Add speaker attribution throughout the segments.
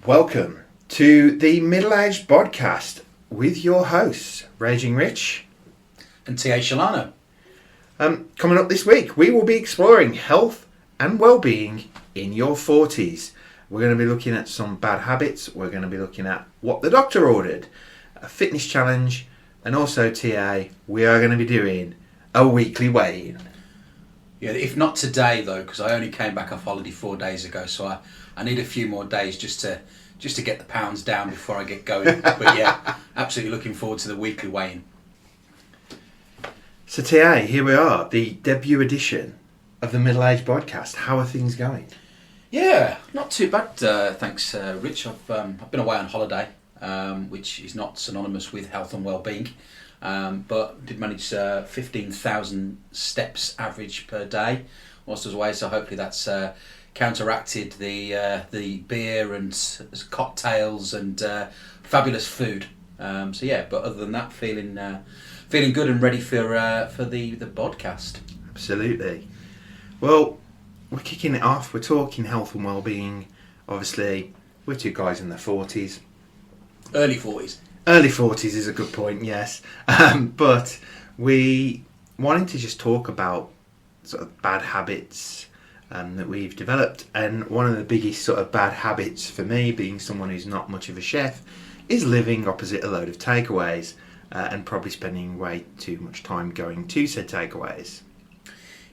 Speaker 1: Welcome to the Middle-aged Bodcast with your hosts, Raging Rich
Speaker 2: and T.A. Shelano.
Speaker 1: Coming up this week, we will be exploring health and well-being in your 40s. We're going to be looking at some bad habits. We're going to be looking at what the doctor ordered, a fitness challenge, and also, T.A., we are going to be doing a weekly weigh-in.
Speaker 2: Yeah, if not today though, because I only came back off holiday 4 days ago, so I need a few more days just to get the pounds down before I get going. But yeah, absolutely looking forward to the weekly weigh-in.
Speaker 1: So T.A., here we are, the debut edition of the Middle-aged Bodcast. How are things going?
Speaker 2: Yeah, not too bad, thanks, Rich. I've been away on holiday, which is not synonymous with health and well-being, but did manage 15,000 steps average per day whilst I was away. So hopefully that's counteracted the beer and cocktails and fabulous food. So yeah, but other than that, feeling good and ready for the podcast.
Speaker 1: Absolutely. Well, we're kicking it off. We're talking health and well-being. Obviously, we're two guys in their 40s.
Speaker 2: Early 40s.
Speaker 1: Early 40s is a good point, yes. But we wanted to just talk about sort of bad habits that we've developed. And one of the biggest sort of bad habits for me, being someone who's not much of a chef, is living opposite a load of takeaways and probably spending way too much time going to said takeaways.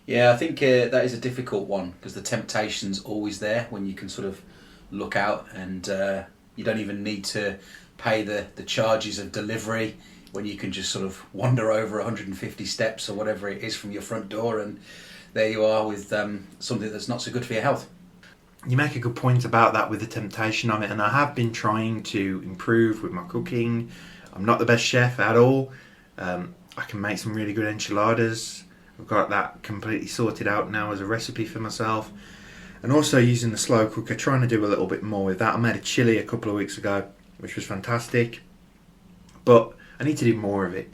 Speaker 2: Yeah, I think that is a difficult one because the temptation's always there when you can sort of look out and you don't even need to pay the charges of delivery when you can just sort of wander over 150 steps or whatever it is from your front door, and there you are with something that's not so good for your health.
Speaker 1: You make a good point about that with the temptation of it, and I have been trying to improve with my cooking. I'm not the best chef at all. I can make some really good enchiladas. I've got that completely sorted out now as a recipe for myself. And also using the slow cooker, trying to do a little bit more with that. I made a chili a couple of weeks ago, which was fantastic. But I need to do more of it.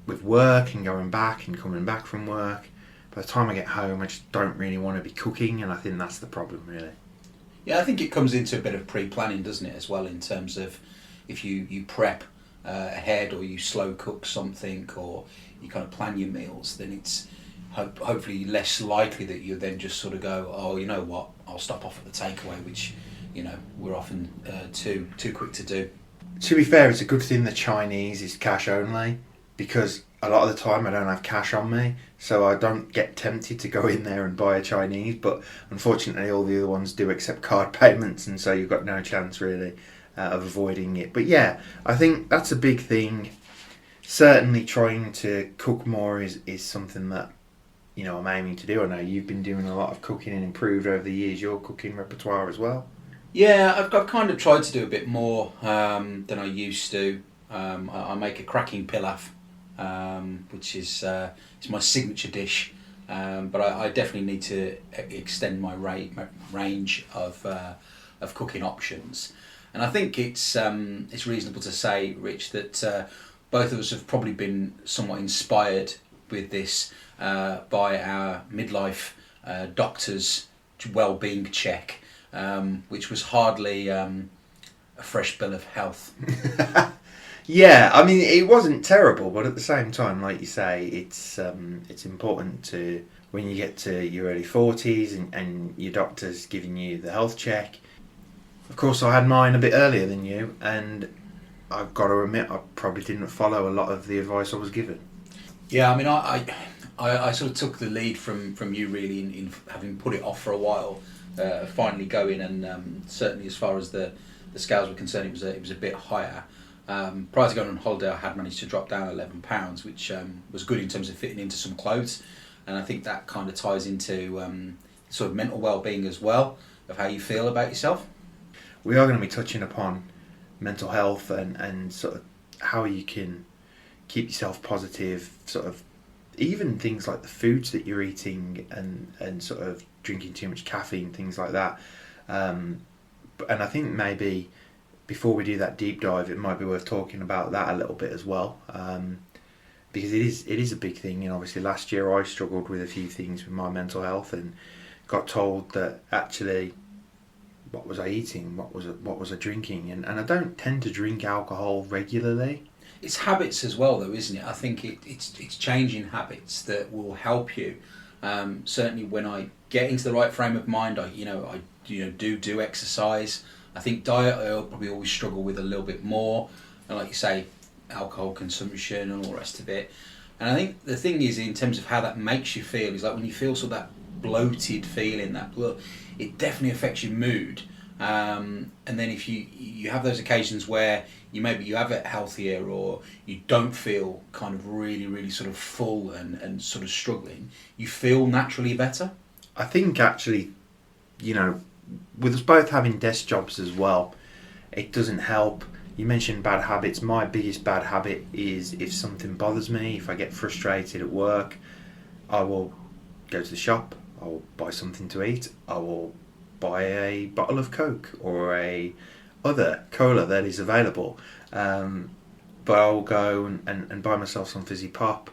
Speaker 1: With work and going back and coming back from work, by the time I get home, I just don't really want to be cooking, and I think that's the problem, really.
Speaker 2: Yeah, I think it comes into a bit of pre-planning, doesn't it, as well, in terms of if you prep ahead or you slow cook something or you kind of plan your meals, then it's hopefully less likely that you then just sort of go, oh, you know what, I'll stop off at the takeaway, which, you know, we're often too quick to do.
Speaker 1: To be fair, it's a good thing the Chinese is cash only, because a lot of the time I don't have cash on me, so I don't get tempted to go in there and buy a Chinese, but unfortunately all the other ones do accept card payments, and so you've got no chance really of avoiding it. But yeah, I think that's a big thing. Certainly trying to cook more is something that, you know, I'm aiming to do. I know you've been doing a lot of cooking and improved over the years your cooking repertoire as well.
Speaker 2: Yeah, I've kind of tried to do a bit more than I used to. I make a cracking pilaf, which is my signature dish, but I definitely need to extend my range of cooking options. And I think it's reasonable to say, Rich, that both of us have probably been somewhat inspired with this by our midlife doctor's well-being check, which was hardly a fresh bill of health.
Speaker 1: Yeah, I mean, it wasn't terrible, but at the same time, like you say, it's important to, when you get to your early 40s and your doctor's giving you the health check. Of course, I had mine a bit earlier than you, and I've got to admit, I probably didn't follow a lot of the advice I was given.
Speaker 2: Yeah, I mean, I sort of took the lead from you really in having put it off for a while, finally going, and certainly as far as the scales were concerned, it was a bit higher. Prior to going on holiday, I had managed to drop down 11 pounds, which was good in terms of fitting into some clothes, and I think that kind of ties into sort of mental well-being as well, of how you feel about yourself.
Speaker 1: We are going to be touching upon mental health and sort of how you can keep yourself positive, sort of even things like the foods that you're eating and sort of drinking too much caffeine, things like that. And I think maybe before we do that deep dive, it might be worth talking about that a little bit as well, because it is a big thing. And obviously last year I struggled with a few things with my mental health and got told that actually what was I eating, what was I drinking, and I don't tend to drink alcohol regularly.
Speaker 2: It's habits as well, though, isn't it? I think it's changing habits that will help you. Certainly, when I get into the right frame of mind, I do exercise. I think diet I'll probably always struggle with a little bit more, and like you say, alcohol consumption and all the rest of it. And I think the thing is, in terms of how that makes you feel, is like when you feel sort of that bloated feeling, it definitely affects your mood. And then if you have those occasions where you have it healthier, or you don't feel kind of really, really sort of full and sort of struggling, you feel naturally better.
Speaker 1: I think actually, with us both having desk jobs as well, it doesn't help. You mentioned bad habits. My biggest bad habit is if something bothers me, if I get frustrated at work, I will go to the shop, I will buy something to eat, I will buy a bottle of Coke or a other cola that is available. But I'll go and buy myself some fizzy pop.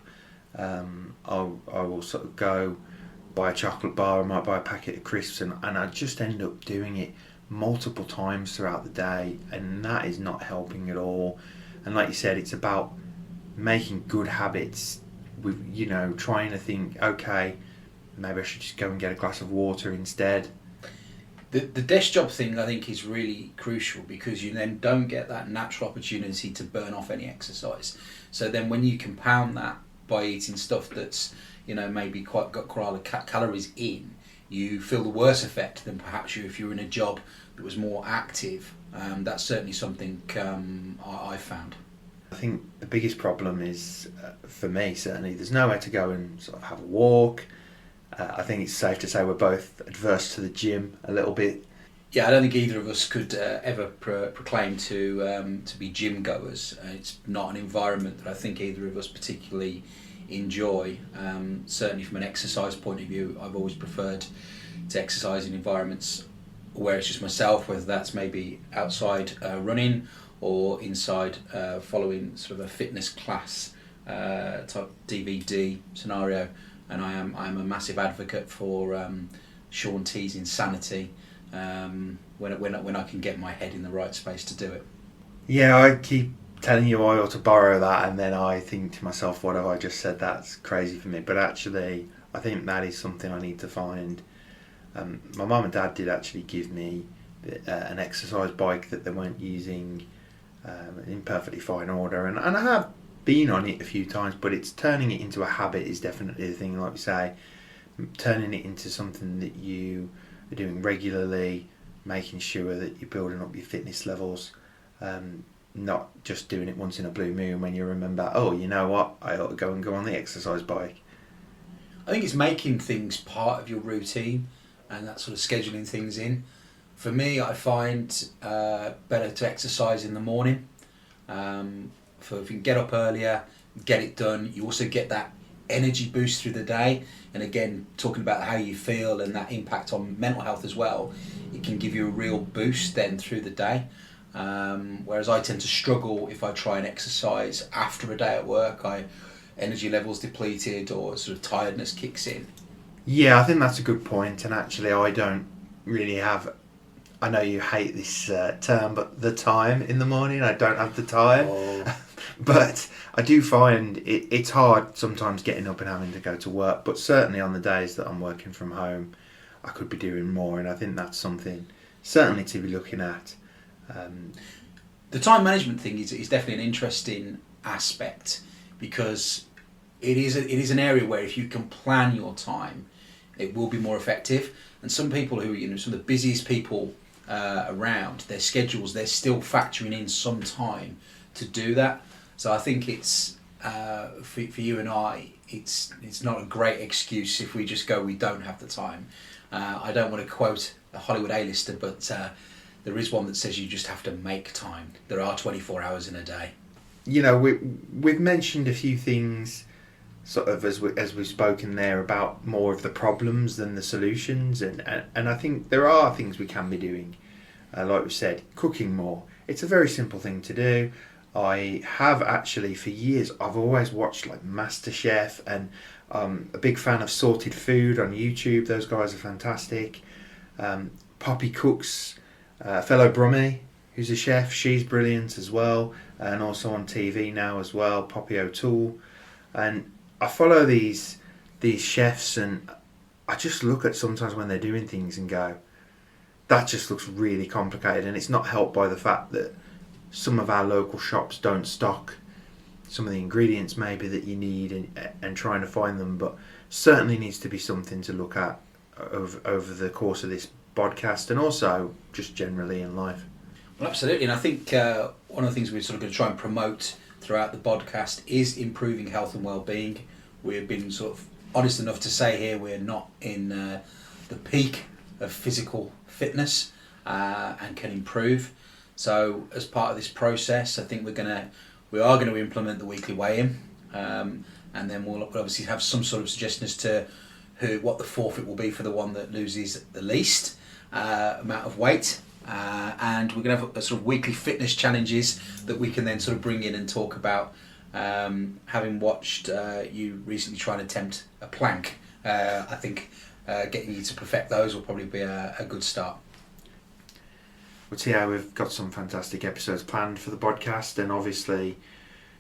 Speaker 1: I will sort of go buy a chocolate bar, I might buy a packet of crisps, and I just end up doing it multiple times throughout the day, and that is not helping at all. And like you said, it's about making good habits with, trying to think, okay, maybe I should just go and get a glass of water instead.
Speaker 2: The desk job thing, I think, is really crucial, because you then don't get that natural opportunity to burn off any exercise. So then when you compound that by eating stuff that's, maybe got quite a lot of calories in, you feel the worse effect than perhaps if you were in a job that was more active. That's certainly something I found.
Speaker 1: I think the biggest problem is, for me certainly, there's nowhere to go and sort of have a walk. I think it's safe to say we're both adverse to the gym a little bit.
Speaker 2: Yeah, I don't think either of us could ever proclaim to be gym goers. It's not an environment that I think either of us particularly enjoy. Certainly from an exercise point of view, I've always preferred to exercise in environments where it's just myself, whether that's maybe outside running or inside following sort of a fitness class type DVD scenario. And I'm a massive advocate for Shaun T's Insanity when I can get my head in the right space to do it.
Speaker 1: Yeah, I keep telling you I ought to borrow that, and then I think to myself, what have I just said? That's crazy for me. But actually, I think that is something I need to find. My mum and dad did actually give me an exercise bike that they weren't using in perfectly fine order, and I have been on it a few times, but it's turning it into a habit is definitely the thing. Like we say, turning it into something that you are doing regularly, making sure that you're building up your fitness levels, not just doing it once in a blue moon when you remember, oh, you know what, I ought to go on the exercise bike.
Speaker 2: I think it's making things part of your routine and that sort of scheduling things in. For me, I find better to exercise in the morning. If you can get up earlier, get it done, you also get that energy boost through the day. And again, talking about how you feel and that impact on mental health as well, it can give you a real boost then through the day. Whereas I tend to struggle if I try and exercise after a day at work. Energy levels depleted, or sort of tiredness kicks in.
Speaker 1: Yeah, I think that's a good point. And actually, I don't really have, I know you hate this term, but the time in the morning. I don't have the time.
Speaker 2: Oh.
Speaker 1: But I do find it's hard sometimes getting up and having to go to work. But certainly on the days that I'm working from home, I could be doing more. And I think that's something certainly to be looking at.
Speaker 2: The time management thing is definitely an interesting aspect, because it is an area where if you can plan your time, it will be more effective. And some people who some of the busiest people around, their schedules, they're still factoring in some time to do that. So I think it's for you and I, it's not a great excuse if we just go, we don't have the time. I don't want to quote a Hollywood A-lister, but there is one that says you just have to make time. There are 24 hours in a day.
Speaker 1: We've mentioned a few things sort of as we've spoken there about more of the problems than the solutions, and I think there are things we can be doing. Like we said, cooking more. It's a very simple thing to do. I have actually for years, I've always watched like MasterChef, and a big fan of Sorted Food on YouTube. Those guys are fantastic. Poppy cooks fellow Brummy, who's a chef. She's brilliant as well, and also on TV now as well, Poppy O'Toole. And I follow these chefs, and I just look at sometimes when they're doing things and go, that just looks really complicated, and it's not helped by the fact that some of our local shops don't stock some of the ingredients maybe that you need, and trying to find them, but certainly needs to be something to look at over the course of this podcast, and also just generally in life.
Speaker 2: Well, absolutely, and I think one of the things we're sort of going to try and promote throughout the podcast is improving health and well-being. We've been sort of honest enough to say here we're not in the peak of physical fitness and can improve. So as part of this process, I think we are going to implement the weekly weigh-in, and then we'll obviously have some sort of suggestion as to what the forfeit will be for the one that loses the least amount of weight. And we're going to have a sort of weekly fitness challenges that we can then sort of bring in and talk about. Having watched you recently try and attempt a plank, I think getting you to perfect those will probably be a good start.
Speaker 1: Well, T.A, we've got some fantastic episodes planned for the podcast, and obviously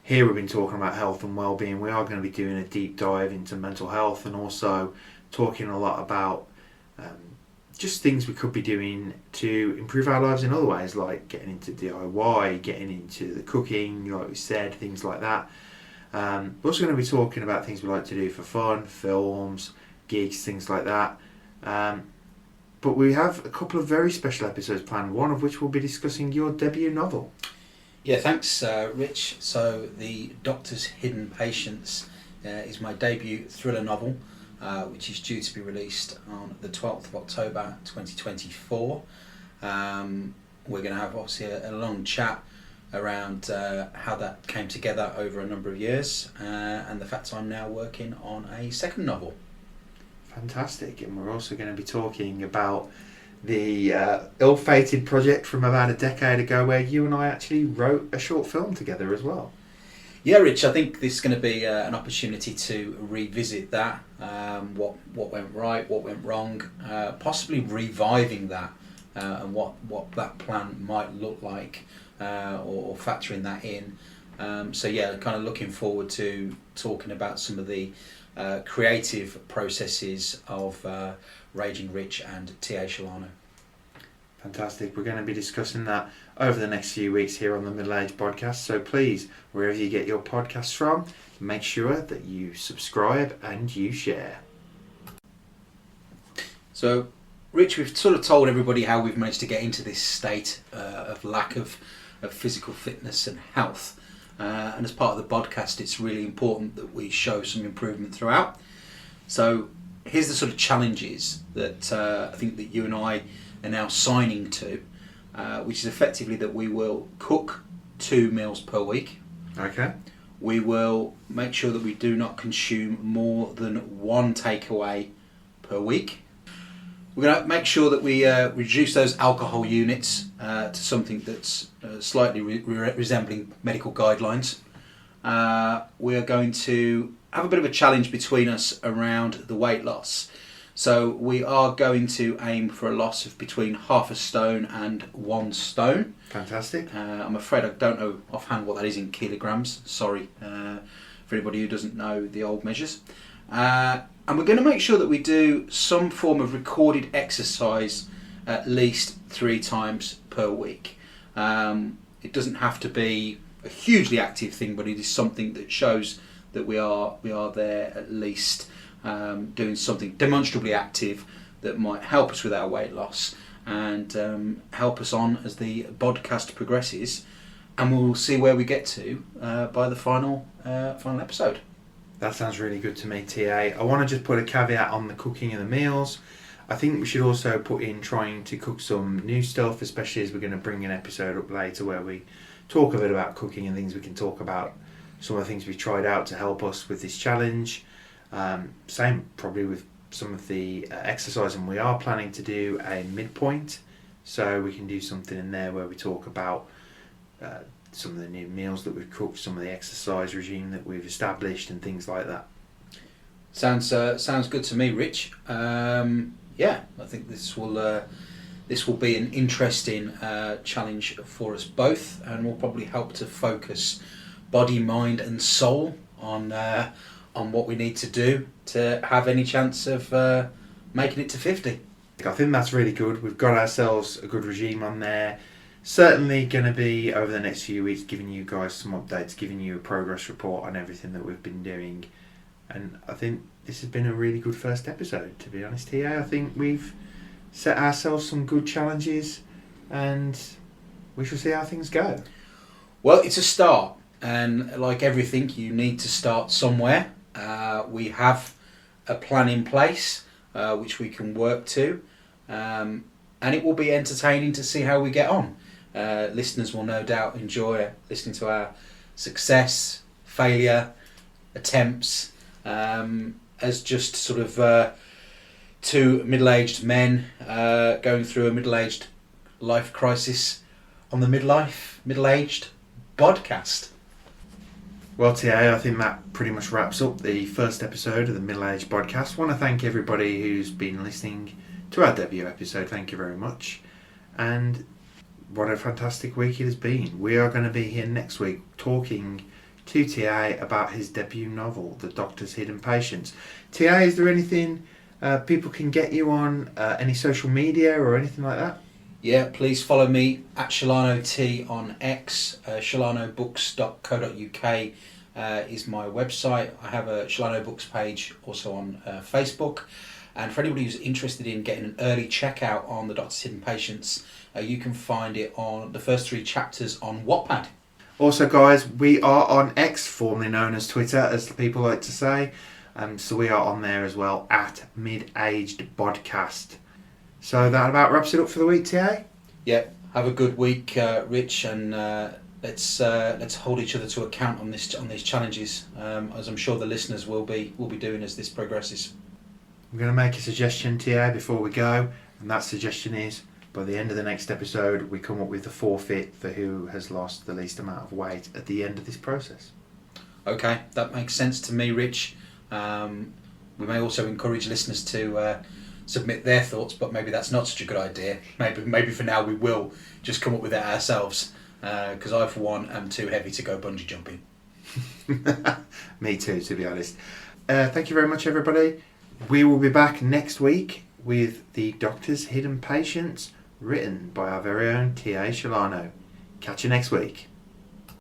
Speaker 1: here we've been talking about health and well-being. We are going to be doing a deep dive into mental health, and also talking a lot about just things we could be doing to improve our lives in other ways, like getting into DIY, getting into the cooking, like we said, things like that. We're also going to be talking about things we like to do for fun, films, gigs, things like that. But we have a couple of very special episodes planned, one of which will be discussing your debut novel.
Speaker 2: Yeah, thanks, Rich. So, The Doctor's Hidden Patients is my debut thriller novel, which is due to be released on the 12th of October 2024. We're going to have obviously a long chat around how that came together over a number of years, and the fact I'm now working on a second novel.
Speaker 1: Fantastic. And we're also going to be talking about the ill-fated project from about a decade ago where you and I actually wrote a short film together as well.
Speaker 2: Yeah, Rich, I think this is going to be an opportunity to revisit that, what went right, what went wrong, possibly reviving that, and what that plan might look like, or factoring that in. So yeah, kind of looking forward to talking about some of the creative processes of Raging Rich and T.A. Shelano.
Speaker 1: Fantastic. We're going to be discussing that over the next few weeks here on the Middle-aged Bodcast. So please, wherever you get your podcasts from, make sure that you subscribe and you share. So,
Speaker 2: Rich, we've sort of told everybody how we've managed to get into this state of lack of physical fitness and health. And as part of the podcast, it's really important that we show some improvement throughout. So here's the sort of challenges that I think that you and I are now signing to, which is effectively that we will cook 2 meals per week.
Speaker 1: Okay.
Speaker 2: We will make sure that we do not consume more than 1 takeaway per week. We're going to make sure that we reduce those alcohol units to something that's slightly resembling medical guidelines. We are going to have a bit of a challenge between us around the weight loss. So we are going to aim for a loss of between 0.5 stone and 1 stone.
Speaker 1: Fantastic.
Speaker 2: I'm afraid I don't know offhand what that is in kilograms. Sorry for anybody who doesn't know the old measures. And we're going to make sure that we do some form of recorded exercise at least 3 times per week. It doesn't have to be a hugely active thing, but it is something that shows that we are there at least doing something demonstrably active that might help us with our weight loss and help us on as the podcast progresses, and we'll see where we get to by the final episode.
Speaker 1: That sounds really good to me, T.A. I want to just put a caveat on the cooking and the meals. I think we should also put in trying to cook some new stuff, especially as we're going to bring an episode up later where we talk a bit about cooking and things we can talk about, some of the things we've tried out to help us with this challenge. Same probably with some of the exercise, and we are planning to do a midpoint, so we can do something in there where we talk about some of the new meals that we've cooked, some of the exercise regime that we've established, and things like that.
Speaker 2: Sounds good to me, Rich. Yeah, I think this will this will be an interesting challenge for us both, and will probably help to focus body, mind, and soul on what we need to do to have any chance of making it to 50.
Speaker 1: I think that's really good. We've got ourselves a good regime on there. Certainly going to be over the next few weeks giving you guys some updates, giving you a progress report on everything that we've been doing. And I think this has been a really good first episode, to be honest, T.A. I think we've set ourselves some good challenges and we shall see how things go.
Speaker 2: Well, it's a start, and like everything, you need to start somewhere. We have a plan in place which we can work to, and it will be entertaining to see how we get on. Listeners will no doubt enjoy listening to our success, failure, attempts, as just sort of two middle-aged men going through a middle-aged life crisis on the Middle-aged Bodcast.
Speaker 1: Well, T.A., I think that pretty much wraps up the first episode of the Middle-aged Bodcast. I want to thank everybody who's been listening to our debut episode. Thank you very much. And what a fantastic week it has been. We are going to be here next week talking to T.A. about his debut novel, The Doctor's Hidden Patients. T.A., is there anything people can get you on, any social media or anything like that?
Speaker 2: Yeah, please follow me at Shelano T on X. ShelanoBooks.co.uk is my website. I have a Shelano Books page also on Facebook. And for anybody who's interested in getting an early checkout on The Doctor's Hidden Patients, you can find it on the first 3 chapters on Wattpad.
Speaker 1: Also, guys, we are on X, formerly known as Twitter, as the people like to say. So we are on there as well, at Middle-aged Bodcast. So that about wraps it up for the week, T.A.
Speaker 2: Yeah, have a good week, Rich, and let's hold each other to account on these challenges, as I'm sure the listeners will be doing as this progresses.
Speaker 1: I'm going to make a suggestion, T.A., before we go, and that suggestion is, by the end of the next episode, we come up with the forfeit for who has lost the least amount of weight at the end of this process.
Speaker 2: Okay, that makes sense to me, Rich. We may also encourage listeners to submit their thoughts, but maybe that's not such a good idea. Maybe for now we will just come up with it ourselves, because I, for one, am too heavy to go bungee jumping.
Speaker 1: Me too, to be honest. Thank you very much, everybody. We will be back next week with The Doctor's Hidden Patients, written by our very own T.A. Shelano. Catch you next week.